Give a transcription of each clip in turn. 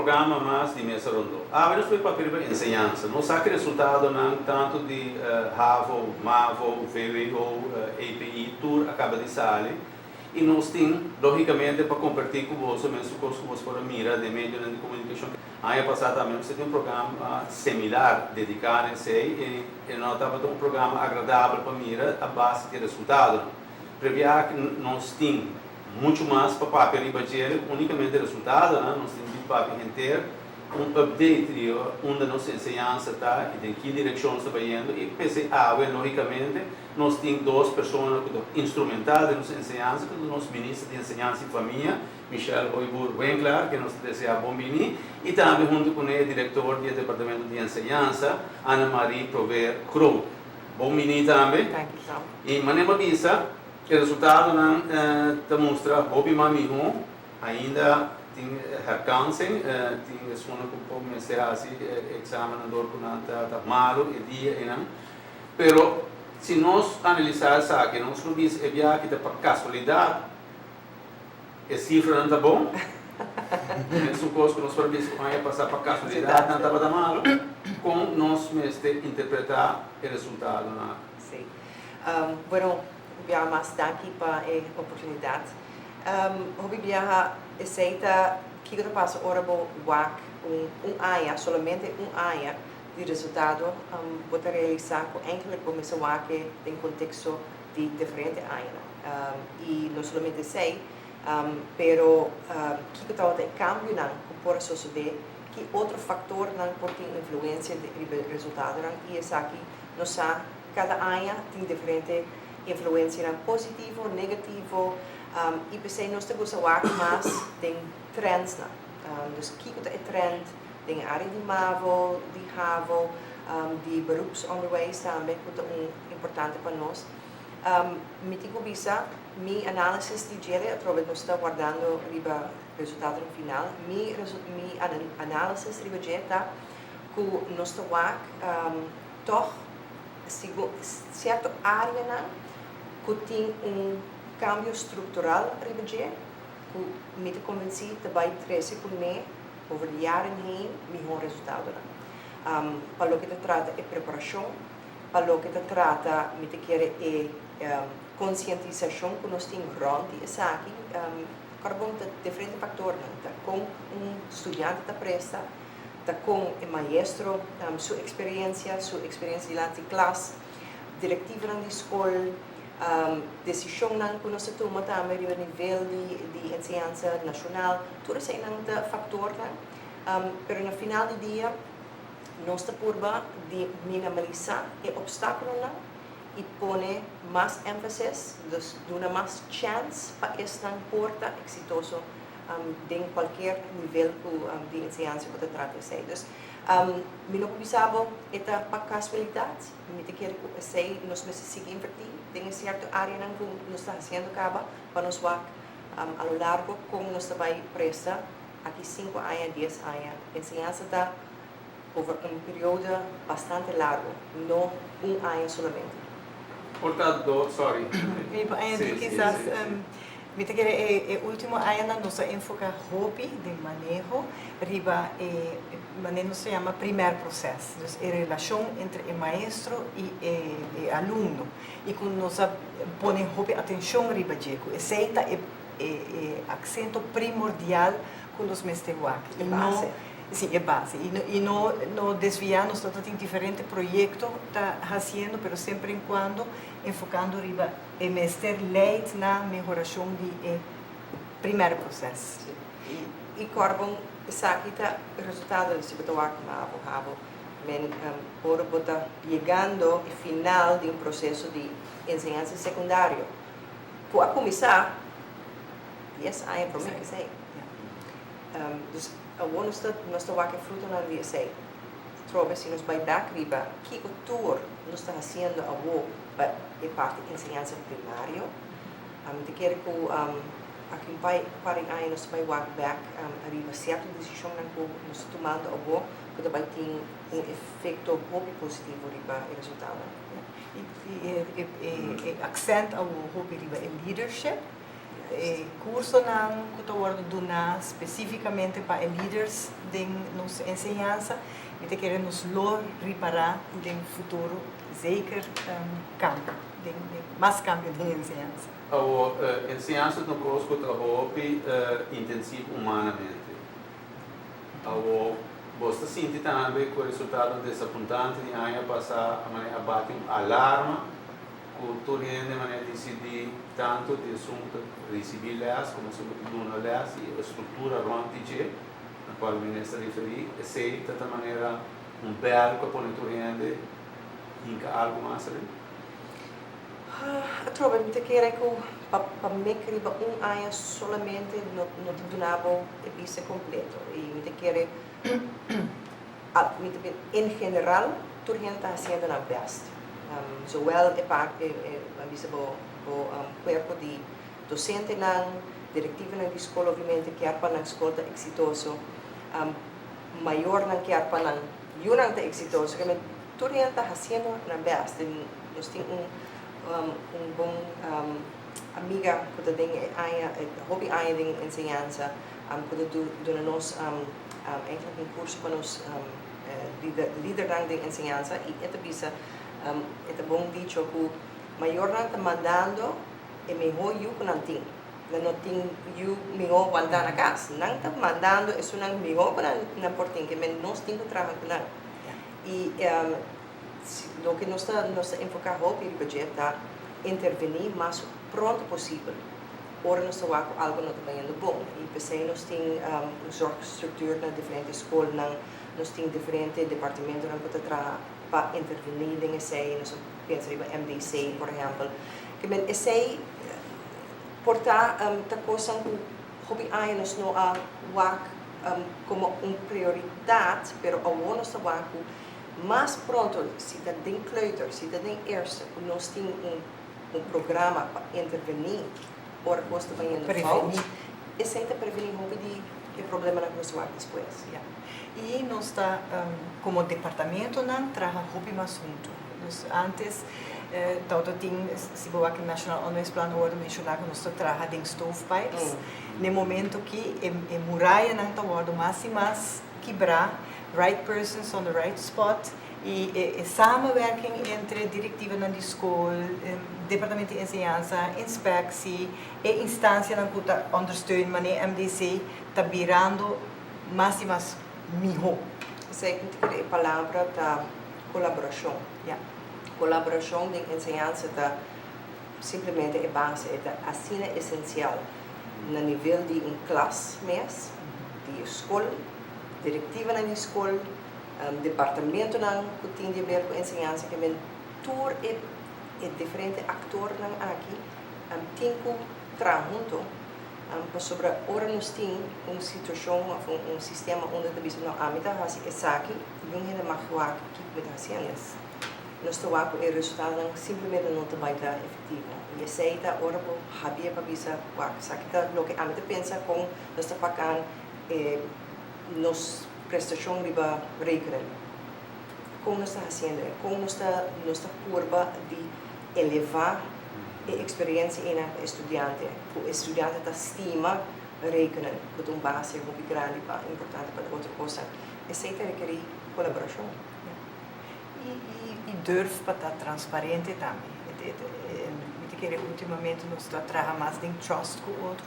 programa mais de mesa redonda. Nós foi papel para ensinança. Não sabe resultado não tanto de HAVO, MAVO, VWO, API, tudo acaba de sair. E nós temos, logicamente, para compartilhar com você, mesmo com você para mira de meio de comunicação. Ano passado também você tem um programa similar dedicado a si e nós estávamos um programa agradável para mira a base de resultado. Previa que nós temos muito mais para papel e budget, unicamente resultado, nós temos de papel inteiro, update onde nossa ensinança está e em que direção está indo e pensei, logicamente, nós temos duas pessoas instrumentais de nossa ensinança, que nós ministros de ensinança e família, Michel Oibur Winkler, que nos deseja bom vinho, e também junto com o diretor do departamento de ensinança, Ana Maria Prover Cruz. Bom vinho também. E maneira visa, o resultado mostra hobby mamiho, ainda tem herkansing, tem escola que pode ser assim, examinador que não está malo e dia e não. Pero se nós analisarmos aqui, nós não diz que é para casualidade, a cifra não está bom. Mesmo coisa que nós podemos passar para casualidade, não estava malo, com nós interpretar o resultado. Sim. Bueno, eu mais daqui para a oportunidade. Hobby viaja aceita que eu passo hora bo WAC área, somente área de resultado, vou realizar com enkele começar WAC em contexto de diferente área. E não somente sei, pero que eu tenho cambio não por suceder, que outro fator não pode influência de resultado e essa aqui nós sabe cada área tem diferente influência positivo, negativo. E pensei nós temos a WAC mas tem trends na. Dus kijk wat de trend, de área de MAVO, de HAVO, de beroepsonderwijs também que é importante para nós. Me digo bisa, minha análise de gere, através nós está guardando riba resultado no final. Minha análise riba gere tá que nós está WAC toch certa área na que tem cambio estrutural RBG, que me convenci de vai trazer com me over de jaren heen melhor resultado. Para o que se trata é preparação, para o que se trata me querer é conscientização que nós temos rond essa aqui, carbono de diferentes fatores, com estudante da presta, com o maestro, sua experiência de classe, diretiva na escola, decisão que nós tomamos também a nível de ensinança nacional, tudo isso é fator, mas no final do dia nós estamos de minimalizar o obstáculo e pôr mais ênfase, dar mais chance para esta porta exitoso em qualquer nível de ensinança que trata de ser. Me não pensava que era para casualidade, me quer sei nós precisamos invertir em certa área que nós está fazendo para nós a lo largo como nós vai prestar aqui 5 anos, 10 anos, ensinança está over período bastante largo, não ano solamente. Portanto, sorry. Quizás me querer o último ano nós enfoca hobby de manejo, riba manejo se chama primeiro processo, então a relação entre o maestro e aluno e quando nós põe hobby atenção riba diego, aceita é acento primordial quando nós mestemos aqui. Sim, é base. E não desviarmos, nós temos diferentes projetos tá fazendo, mas sempre em quando enfocando riba e mestre leite na melhoração de primeiro processo. E carbon aqui está o resultado de se botar men por botar chegando ao final de processo de ensinança secundário. Para começar, yes, I am from say. Nós estamos aqui fruto na dia sei. Trova se nos vai dar riba que o tour nós está fazendo a parte de ensinança primária. Te quero que aqui para aí nós vai walk back riba certa decisão que nós está tomando que vai ter efeito muito positivo riba o resultado. E accent ao hobby riba é leadership. curso que está donado especificamente para líderes de nossa ensinança e te querem nos reparar no futuro zeker cambio, mais cambio de ensinança. A ensinança no curso está intensivo humanamente. Você sente também que o resultado desapontante de ano passado a bate um alarme que todo mundo de maneira decidir tanto de assunto receber leis como assunto de uma leis e a estrutura rontige na qual o ministro referiu sei de tal maneira berco para todo mundo inca algo mais ali. Eu trovo que para me querer ano solamente não donava o piso completo e me querer em geral todo mundo está fazendo na best. Zowel o corpo de docente na diretiva na escola obviamente que para na escola exitoso maior na que para na exitoso que todo mundo está fazendo na best. Nós temos bom amiga que tem hobby de ensinança que nos eigenlijk um curso para nos líder de ensinança e esta bisa é bom dicho que maior não está mandando é melhor eu que não tem eu melhor aguentar na casa não está mandando é só não melhor que não portem que nós temos que trabalhar com ela e o que nós está enfocar hobby o budget está intervenir mais pronto possível ora nós está algo não está indo bom e pensei nós tem estrutura na diferentes escolas nós tem diferentes departamentos que está para intervenir em essay nós pensa em MDC por exemplo que men essay portar ta coisa que hobby ai nós não a como prioridade pero ao nós está mais pronto se está den kleuter se está den eerste nós tem programa para intervenir ora costa bem no falta esse é prevenir hobby de problema na coisa depois e nós está como departamento não traga hobby mais junto antes todo tinha se boa que National Honors Plan agora mencionar que nós traga de stovepipes no momento que a muralha não está agora mais quebrar right persons on the right spot e samenwerking entre diretiva na escola departamento de ensinança inspectie e instância na que ondersteunen maar MDC está virando mais e mais melhor. Sei que a palavra da colaboração. Colaboração de ensinança está simplesmente a base, assim é essencial no nível de classe mesmo, de escola, diretiva na escola, departamento que tem a ver com ensinança, que mentor é diferente ator aqui, tem que trabalhar junto. Sobre ora nós temos uma situação, um sistema onde a gente não amita assim é aqui, não é mais que me fazendo. Nós estamos com o resultado simplesmente não está mais efetivo. E essa é ora por havia para bisa aqui tá o que amita pensa com nós está pagando nos prestação riba regra. Como nós está fazendo, como nós está curva de elevar a experiência em estudante. O estudante está estima rekenen, com uma base muito grande, importante para outra coisa. Essa requer colaboração. E durf para estar transparente também. Ultimamente nós estamos trabalhando mais em trust com o outro,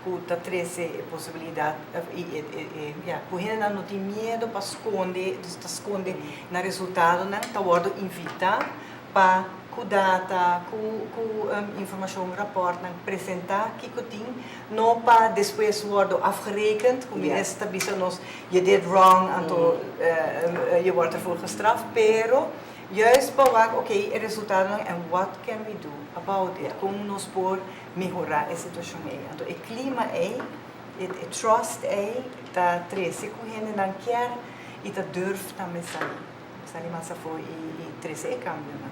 que está trazendo a possibilidade, que ainda não tem medo para esconder no resultado, está agora invitar para com data, com informação, rapport, apresentar que tem, não para depois worden afgerekend, como esta bisa nos, je did wrong, então je wordt ervoor gestraft, pero juist para oké, o resultado and what can we do about it, como nos por melhorar a situação aí, então o clima aí, o trust aí, tá treze com gente não quer e tá durf também sair mais a foi e treze é cambio, né?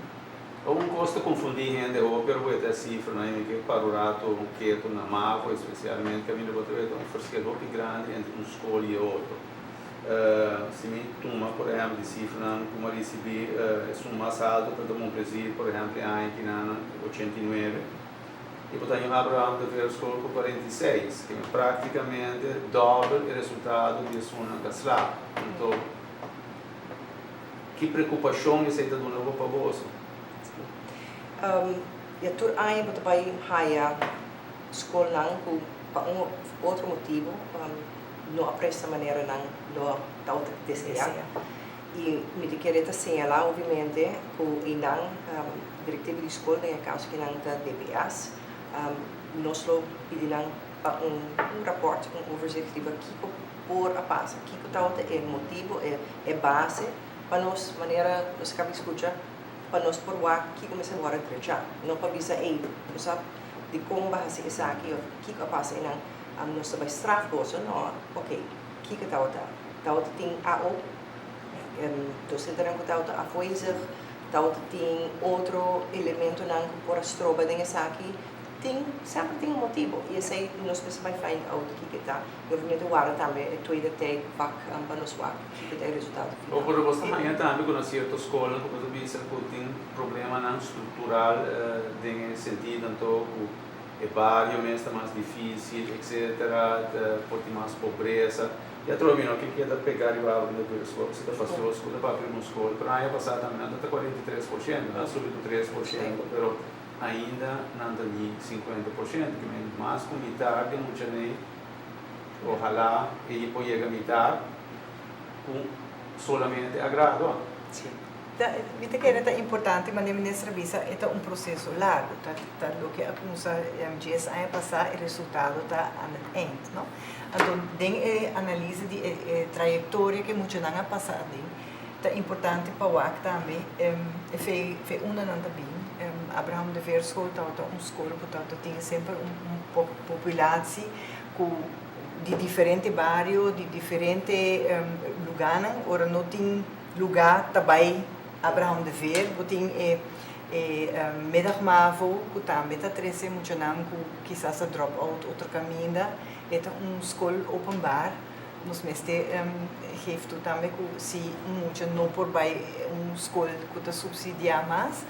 Un costo confundir gente per questa cifra, che parurato che na MAVO, specialmente che abbiamo trovato un verschil molto grande entre una scuola e outra. Se mi toma, por exemplo, di cifra come ricevi è un mais alto, tanto un presídio, por exemplo, anche in 89, E portanto, Abraham de ver escola com 46, que é praticamente dobro o resultado de uma casla. Então, que preocupação esse está dando para você? E a tur ai bota pai haya escola não por outro motivo, não apresta maneira não lo tauta desejar. E me querer asseñalar obviamente que não diretiva de escola em caso que não está DPS, nós lo pedimos um rapport, overzicht de que por a passa, que tauta é motivo, é base para nós maneira nós acaba escutar para nós por lá que começa agora a treinar, não para bisa sabe de como bahasa isso aqui, que passa não nós vai strafloso, não, ok, que tauta tem AO, docente não tauta afwezig, tauta tem outro elemento não por a stroba dentro aqui, sempre tem motivo e esse aí nós precisamos find out que está, e obviamente agora também é tweede tag vak para nós lá que tem resultado final. Ou por você também também com certa escola, como tu disse, que tem problema não estrutural em sentido então o barrio mesmo está mais difícil, etc. Por ter mais pobreza. E a troca não que é pegar e vai abrir a escola, você está fazendo a escola para abrir uma escola, para aí passar também está 43%, não subiu 3%, mas ainda não está nem 50%, que é mais com metade, não tinha nem, ojalá, e depois chega a metade, com solamente agrado. Sim. Viste que é importante, mas a ministra visa é um processo largo, tá o que a MGS ano passado o resultado está no end, não? Então, tem análise de trajetória que muito não ha passado, tá importante para o WAC também, fez uma não também. Abraham de Ver School tá escola portanto tem sempre população de diferente bairro, de diferente lugares, ora não tem lugar também Abraham de Ver, tem middagmavo, que também está trazendo muito não, que quizás a drop out outro caminho, é escola open bar, nos mestre geeft também que se muito não por bem escola que está subsidiar mais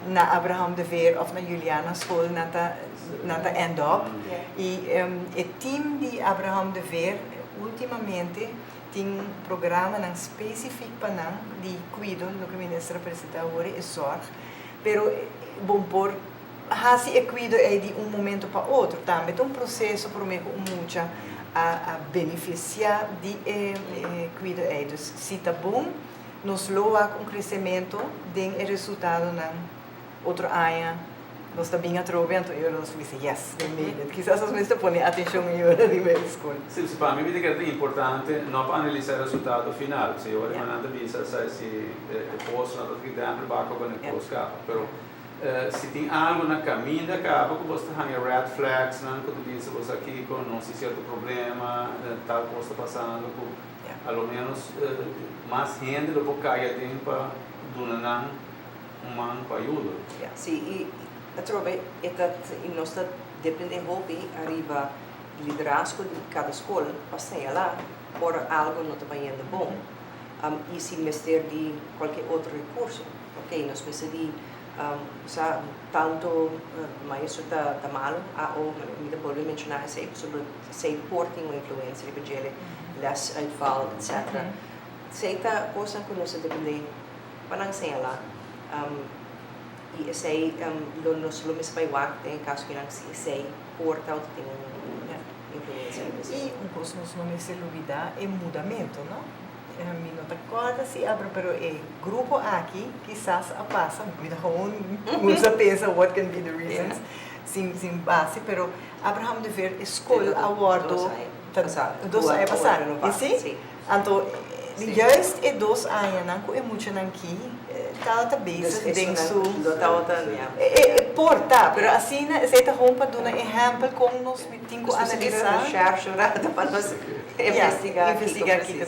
na Abraham de Ver of na Juliana School na end up e o time de Abraham de Ver ultimamente tem programa específico para de cuido no que a ministra apresenta agora é sorte, pero bom por assim é cuido é de momento para outro também é processo para mim muito a beneficiar de cuido é dus se está bom nos loa crescimento tem resultado na outro ano nós também atrovento eu nós disse yes they made it quizás as vezes põe atenção melhor de ver escola sim para mim é que é importante não para analisar o resultado final se eu não visa se posso não ter que dar para baixo quando eu posso capa pero se tem algo na caminho da capa que você tem red flags não quando diz você aqui com não se certo problema tal coisa passando pelo menos mais gente do que caia tempo para donar uma ajuda. Sim, e a trova é que nós depende hobby arriba liderazgo de cada escola para lá por algo não está indo bom e se mestre de qualquer outro recurso, ok, nós precisamos de tanto maestro está mal ou me pode mencionar sobre se portem uma influência de ele less uitval, etc. Seita coisa que nós depende para não lá e sei nós lo mesmo vai WAC tem caso que não sei porta ou tem influência e coisa nós não me se olvidar é mudamento, não? Me não recorda se abre pero grupo aqui quizás a passa me dá usa pensa what can be the reasons sim base pero Abraham de Ver escola awardo dos anos passaram, e sim? Então, juist e 2 anos não que é muito não aqui tá base dentro é porta, pero assim você está rompa de um exemplo como nós temos que analisar para nós investigar aqui